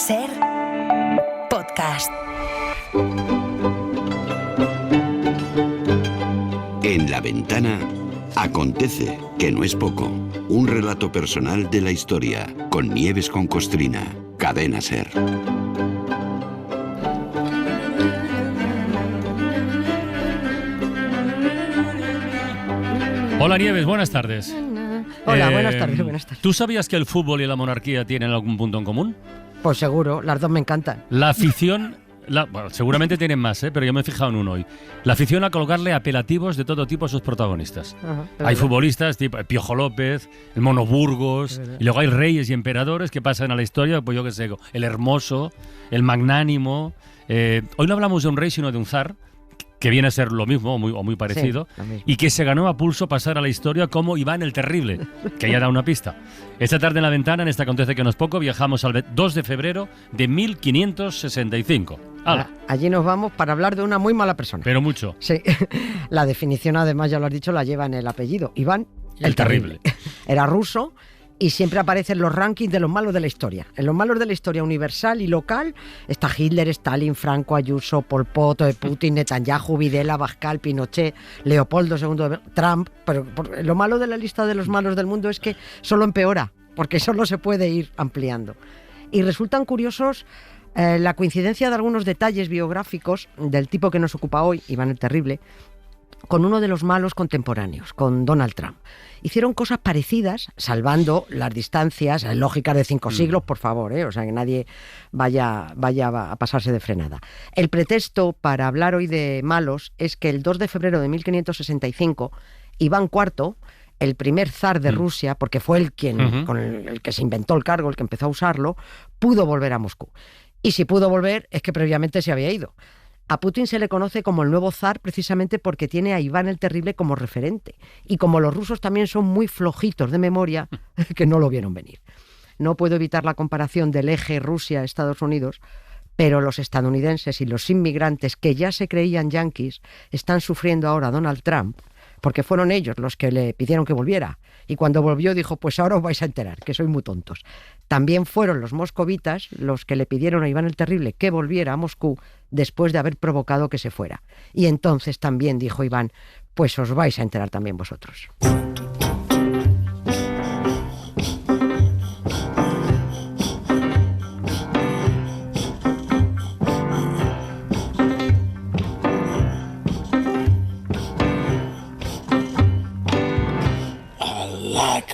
Ser podcast. En La Ventana acontece, que no es poco, un relato personal de la historia, con Nieves con Costrina, Cadena Ser. Hola Nieves, buenas tardes. Hola, buenas tardes. ¿Tú sabías que el fútbol y la monarquía tienen algún punto en común? Pues seguro, las dos me encantan. La afición, bueno, seguramente tienen más, pero yo me he fijado en uno hoy. La afición a colocarle apelativos de todo tipo a sus protagonistas. Hay futbolistas tipo Piojo López, el Mono Burgos, y luego hay reyes y emperadores que pasan a la historia, pues yo qué sé, el Hermoso, el Magnánimo. Hoy no hablamos de un rey, sino de un zar, que viene a ser lo mismo o muy parecido, sí, y que se ganó a pulso pasar a la historia como Iván el Terrible, que ya da una pista. Esta tarde en La Ventana, en esta Acontece que no es poco, viajamos al 2 de febrero de 1565. Allí nos vamos para hablar de una muy mala persona. Pero mucho. Sí, la definición además, ya lo has dicho, la lleva en el apellido. Iván el Terrible. Era ruso y siempre aparece en los rankings de los malos de la historia. En los malos de la historia universal y local está Hitler, Stalin, Franco, Ayuso, Pol Pot, Putin, Netanyahu, Videla, Abascal, Pinochet, Leopoldo II, Trump. Pero lo malo de la lista de los malos del mundo es que solo empeora, porque solo se puede ir ampliando. Y resultan curiosos la coincidencia de algunos detalles biográficos del tipo que nos ocupa hoy, Iván el Terrible, con uno de los malos contemporáneos, con Donald Trump. Hicieron cosas parecidas, salvando las distancias, lógicas de 5 siglos, por favor, o sea, que nadie vaya a pasarse de frenada. El pretexto para hablar hoy de malos es que el 2 de febrero de 1565, Iván IV, el primer zar de Rusia, porque fue el que se inventó el cargo, el que empezó a usarlo, pudo volver a Moscú. Y si pudo volver, es que previamente se había ido. A Putin se le conoce como el nuevo zar precisamente porque tiene a Iván el Terrible como referente. Y como los rusos también son muy flojitos de memoria, que no lo vieron venir. No puedo evitar la comparación del eje Rusia-Estados Unidos, pero los estadounidenses y los inmigrantes que ya se creían yanquis están sufriendo ahora a Donald Trump, porque fueron ellos los que le pidieron que volviera. Y cuando volvió dijo, pues ahora os vais a enterar, que sois muy tontos. También fueron los moscovitas los que le pidieron a Iván el Terrible que volviera a Moscú después de haber provocado que se fuera. Y entonces también dijo Iván, pues os vais a enterar también vosotros.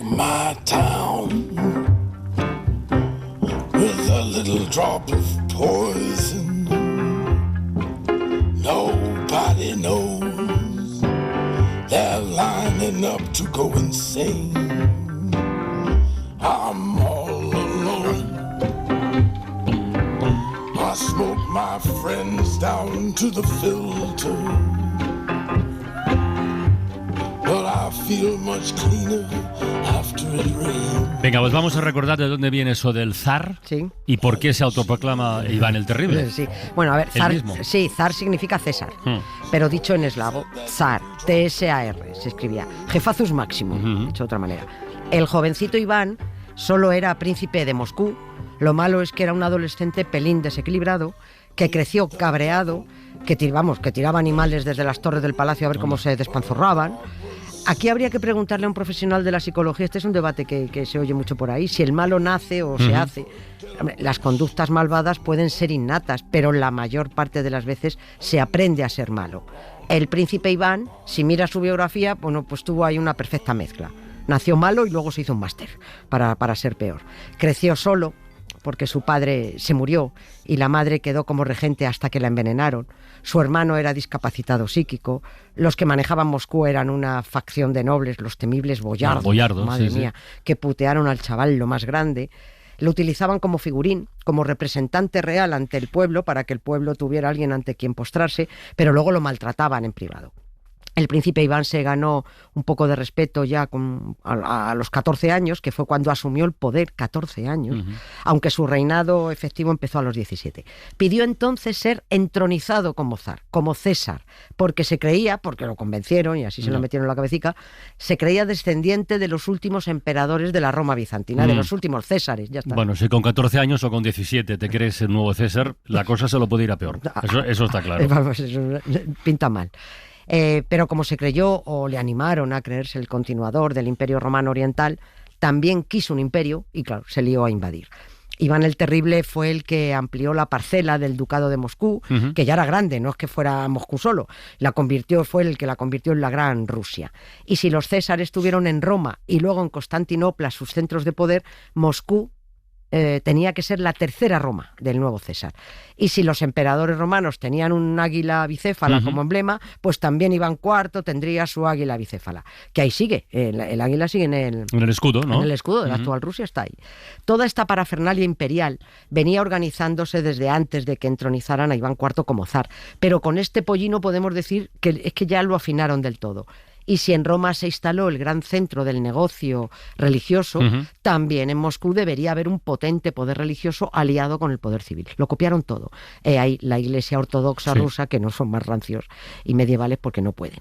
My town with a little drop of poison. Nobody knows. They're lining up to go insane. I'm all alone. I smoke my friends down to the filter. But I feel much cleaner after it rains. Venga, pues vamos a recordar de dónde viene eso del zar, sí, y por qué se autoproclama Iván el Terrible. Sí. Bueno, a ver, zar significa César, pero dicho en eslavo, zar, T-S-A-R, se escribía, jefazus máximo, dicho de otra manera. El jovencito Iván solo era príncipe de Moscú. Lo malo es que era un adolescente pelín desequilibrado, que creció cabreado, que tiraba animales desde las torres del palacio a ver cómo se despanzurraban. Aquí habría que preguntarle a un profesional de la psicología, este es un debate que se oye mucho por ahí, si el malo nace o se hace. Las conductas malvadas pueden ser innatas, pero la mayor parte de las veces se aprende a ser malo. El príncipe Iván, si mira su biografía, bueno, pues tuvo ahí una perfecta mezcla. Nació malo y luego se hizo un máster para ser peor. Creció solo, porque su padre se murió y la madre quedó como regente hasta que la envenenaron. Su hermano era discapacitado psíquico. Los que manejaban Moscú eran una facción de nobles, los temibles boyardos, madre mía, que putearon al chaval lo más grande. Lo utilizaban como figurín, como representante real ante el pueblo, para que el pueblo tuviera alguien ante quien postrarse, pero luego lo maltrataban en privado. El príncipe Iván se ganó un poco de respeto ya a los 14 años, que fue cuando asumió el poder, 14 años, aunque su reinado efectivo empezó a los 17. Pidió entonces ser entronizado como zar, como César, porque se creía, porque lo convencieron y así se lo metieron en la cabecica, se creía descendiente de los últimos emperadores de la Roma bizantina, de los últimos Césares, ya está. Bueno, si con 14 años o con 17 te crees el nuevo César, la cosa se lo puede ir a peor. Eso está claro. Vamos, eso pinta mal. Pero como se creyó o le animaron a creerse el continuador del Imperio Romano Oriental, también quiso un imperio y claro, se lió a invadir. Iván el Terrible fue el que amplió la parcela del Ducado de Moscú, que ya era grande, no es que fuera Moscú solo, fue el que la convirtió en la Gran Rusia. Y si los Césares estuvieron en Roma y luego en Constantinopla sus centros de poder, Moscú tenía que ser la tercera Roma del nuevo César. Y si los emperadores romanos tenían un águila bicéfala como emblema, pues también Iván IV tendría su águila bicéfala, que ahí sigue, el águila sigue en el escudo, ¿no? En el escudo de la actual Rusia está ahí. Toda esta parafernalia imperial venía organizándose desde antes de que entronizaran a Iván IV como zar, pero con este pollino podemos decir que es que ya lo afinaron del todo. Y si en Roma se instaló el gran centro del negocio religioso, también en Moscú debería haber un potente poder religioso aliado con el poder civil. Lo copiaron todo. Hay la Iglesia Ortodoxa rusa, que no son más rancios y medievales porque no pueden.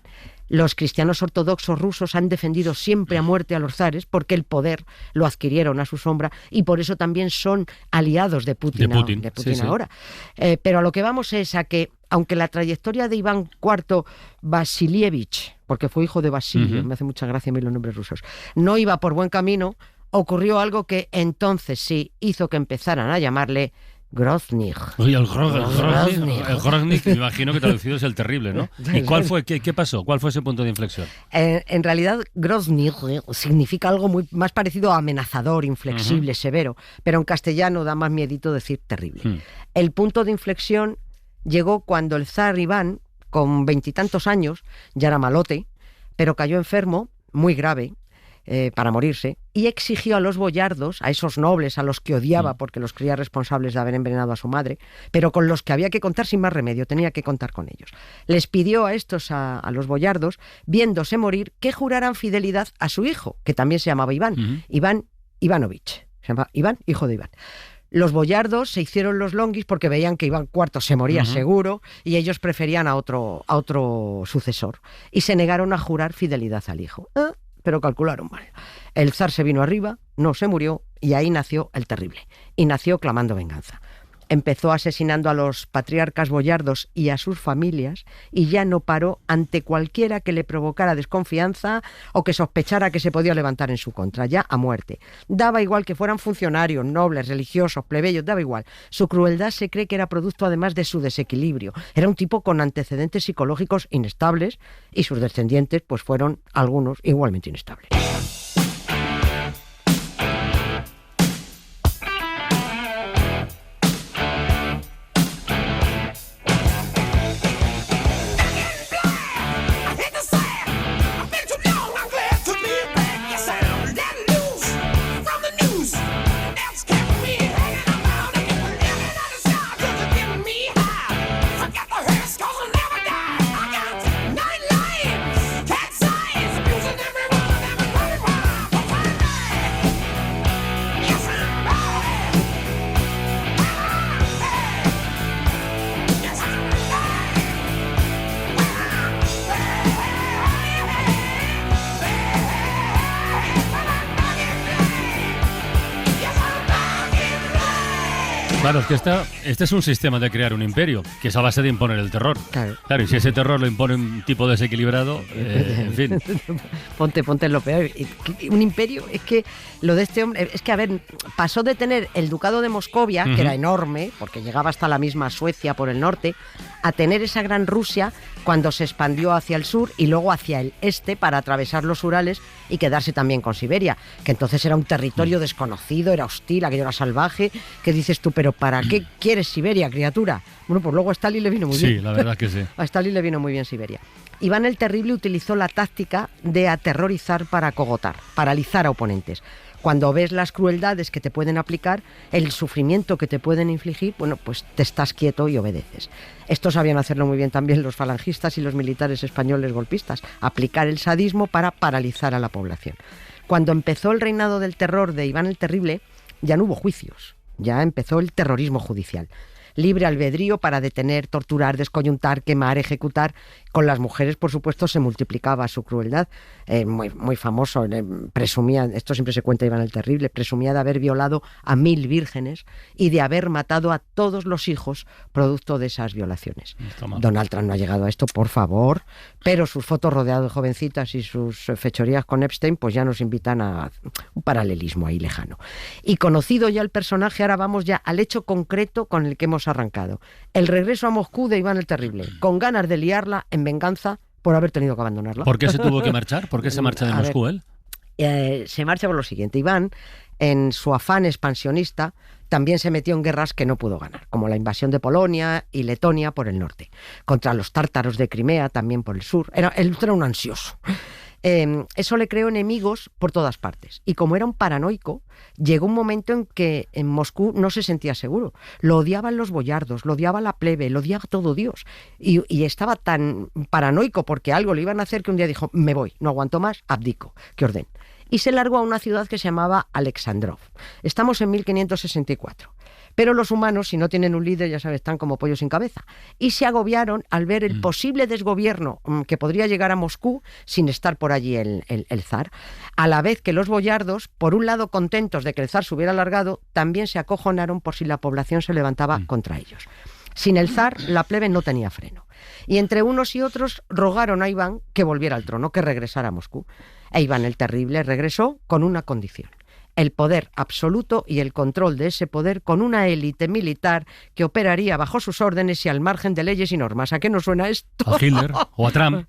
Los cristianos ortodoxos rusos han defendido siempre a muerte a los zares porque el poder lo adquirieron a su sombra y por eso también son aliados de Putin ahora. Pero a lo que vamos es a que, aunque la trayectoria de Iván IV Vasilievich, porque fue hijo de Basilio, me hace mucha gracia a mí los nombres rusos, no iba por buen camino, ocurrió algo que entonces sí hizo que empezaran a llamarle Grozny. Oye, el Grozny, me imagino que traducido es el terrible, ¿no? ¿Y cuál fue? ¿Qué pasó? ¿Cuál fue ese punto de inflexión? En realidad, Grozny significa algo muy más parecido a amenazador, inflexible, severo, pero en castellano da más miedito decir terrible. El punto de inflexión llegó cuando el zar Iván, con 20 y tantos años, ya era malote, pero cayó enfermo, muy grave, para morirse, y exigió a los boyardos, a esos nobles a los que odiaba porque los creía responsables de haber envenenado a su madre, pero con los que había que contar sin más remedio, tenía que contar con ellos. Les pidió a estos, a los boyardos, viéndose morir, que juraran fidelidad a su hijo, que también se llamaba Iván, Iván Ivanovich, se llama Iván, hijo de Iván. Los boyardos se hicieron los longuis porque veían que Iván IV se moría seguro y ellos preferían a otro sucesor y se negaron a jurar fidelidad al hijo. Pero calcularon mal. El zar se vino arriba, no se murió y ahí nació el terrible. Y nació clamando venganza. Empezó asesinando a los patriarcas boyardos y a sus familias y ya no paró ante cualquiera que le provocara desconfianza o que sospechara que se podía levantar en su contra, ya a muerte. Daba igual que fueran funcionarios, nobles, religiosos, plebeyos, daba igual. Su crueldad se cree que era producto además de su desequilibrio. Era un tipo con antecedentes psicológicos inestables y sus descendientes pues fueron algunos igualmente inestables. Claro, es que este es un sistema de crear un imperio, que es a base de imponer el terror. Claro, y si ese terror lo impone un tipo desequilibrado, en fin. Ponte en lo peor. Un imperio, es que lo de este hombre, es que, a ver, pasó de tener el ducado de Moscovia, que era enorme, porque llegaba hasta la misma Suecia por el norte, a tener esa gran Rusia cuando se expandió hacia el sur y luego hacia el este para atravesar los Urales y quedarse también con Siberia, que entonces era un territorio desconocido, era hostil, aquello era salvaje, que dices tú, pero ¿para qué quieres Siberia, criatura? Bueno, pues luego a Stalin le vino muy bien. Sí, la verdad que sí. A Stalin le vino muy bien Siberia. Iván el Terrible utilizó la táctica de aterrorizar para acogotar, paralizar a oponentes. Cuando ves las crueldades que te pueden aplicar, el sufrimiento que te pueden infligir, bueno, pues te estás quieto y obedeces. Esto sabían hacerlo muy bien también los falangistas y los militares españoles golpistas, aplicar el sadismo para paralizar a la población. Cuando empezó el reinado del terror de Iván el Terrible, ya no hubo juicios, ya empezó el terrorismo judicial. Libre albedrío para detener, torturar, descoyuntar, quemar, ejecutar. Con las mujeres, por supuesto, se multiplicaba su crueldad. Muy famoso, presumía, esto siempre se cuenta Iván el Terrible, presumía de haber violado a 1000 vírgenes y de haber matado a todos los hijos producto de esas violaciones. Donald Trump no ha llegado a esto, por favor, pero sus fotos rodeado de jovencitas y sus fechorías con Epstein pues ya nos invitan a un paralelismo ahí lejano. Y conocido ya el personaje, ahora vamos ya al hecho concreto con el que hemos arrancado. El regreso a Moscú de Iván el Terrible, con ganas de liarla en venganza por haber tenido que abandonarla. ¿Por qué se tuvo que marchar? ¿Por qué se marcha de Moscú él? Se marcha por lo siguiente. Iván, en su afán expansionista, también se metió en guerras que no pudo ganar, como la invasión de Polonia y Letonia por el norte, contra los tártaros de Crimea también por el sur. Él era un ansioso. Eso le creó enemigos por todas partes. Y como era un paranoico, llegó un momento en que en Moscú no se sentía seguro. Lo odiaban los boyardos, lo odiaba la plebe, lo odiaba todo Dios. Y estaba tan paranoico porque algo le iban a hacer que un día dijo, me voy, no aguanto más, abdico, que orden. Y se largó a una ciudad que se llamaba Alexandrov. Estamos en 1564. Pero los humanos, si no tienen un líder, ya sabes, están como pollos sin cabeza. Y se agobiaron al ver el posible desgobierno que podría llegar a Moscú sin estar por allí el zar. A la vez que los boyardos, por un lado contentos de que el zar se hubiera largado, también se acojonaron por si la población se levantaba contra ellos. Sin el zar, la plebe no tenía freno. Y entre unos y otros rogaron a Iván que volviera al trono, que regresara a Moscú. E Iván el Terrible regresó con una condición: el poder absoluto y el control de ese poder con una élite militar que operaría bajo sus órdenes y al margen de leyes y normas. ¿A qué nos suena esto? A Hitler o a Trump.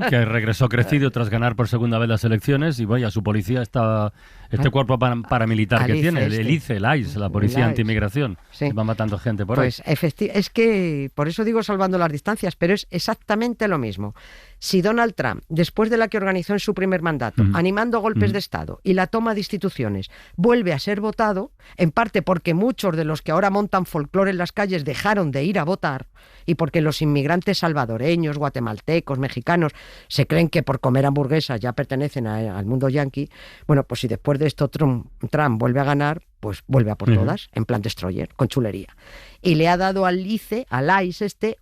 Que regresó crecido tras ganar por segunda vez las elecciones y vaya, su policía está... Este cuerpo paramilitar que tiene, el ICE, la Policía Antimigración, sí. Va matando gente por ahí. Es que, por eso digo salvando las distancias, pero es exactamente lo mismo. Si Donald Trump, después de la que organizó en su primer mandato, animando golpes de Estado y la toma de instituciones, vuelve a ser votado, en parte porque muchos de los que ahora montan folclore en las calles dejaron de ir a votar, y porque los inmigrantes salvadoreños, guatemaltecos, mexicanos, se creen que por comer hamburguesas ya pertenecen al mundo yanqui, bueno, pues si después de esto Trump vuelve a ganar, pues vuelve a por todas, en plan destroyer, con chulería. Y le ha dado al ICE,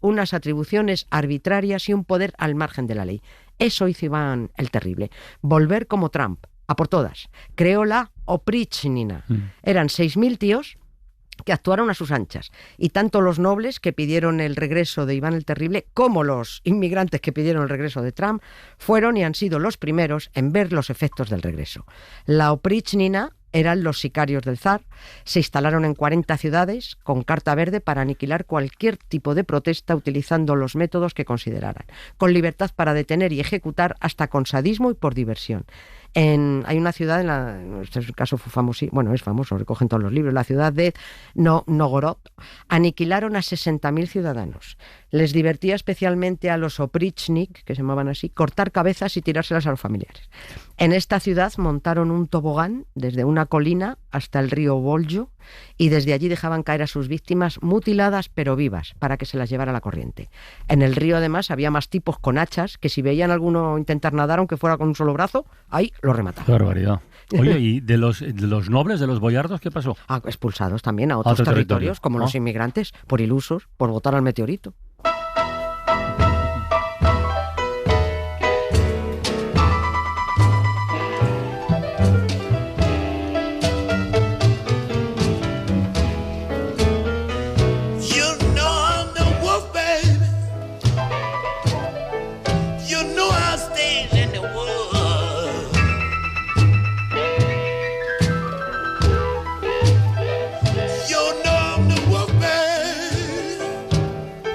unas atribuciones arbitrarias y un poder al margen de la ley. Eso hizo Iván el Terrible. Volver como Trump, a por todas. Creó la Oprichnina. Eran 6.000 tíos que actuaron a sus anchas. Y tanto los nobles que pidieron el regreso de Iván el Terrible como los inmigrantes que pidieron el regreso de Trump fueron y han sido los primeros en ver los efectos del regreso. La Oprichnina eran los sicarios del zar, se instalaron en 40 ciudades con carta verde para aniquilar cualquier tipo de protesta utilizando los métodos que consideraran, con libertad para detener y ejecutar hasta con sadismo y por diversión. Hay una ciudad, en este caso fue famoso, es famoso, recogen todos los libros, la ciudad de Novgorod, aniquilaron a 60.000 ciudadanos. Les divertía especialmente a los oprichnik, que se llamaban así, cortar cabezas y tirárselas a los familiares. En esta ciudad montaron un tobogán desde una colina hasta el río Voljo y desde allí dejaban caer a sus víctimas mutiladas pero vivas para que se las llevara la corriente. En el río además había más tipos con hachas que si veían a alguno intentar nadar aunque fuera con un solo brazo, ahí lo remataban. Qué barbaridad. Oye, ¿y de los nobles, de los boyardos, qué pasó? Expulsados también a otros territorios, como los inmigrantes, por ilusos, por votar al meteorito.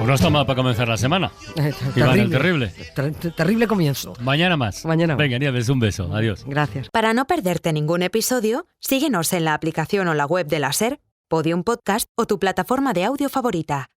No está mal para comenzar la semana. Iván el Terrible. Terrible comienzo. Mañana más. Venga, Nieves, un beso. Adiós. Gracias. Para no perderte ningún episodio, síguenos en la aplicación o la web de la SER, Podium Podcast o tu plataforma de audio favorita.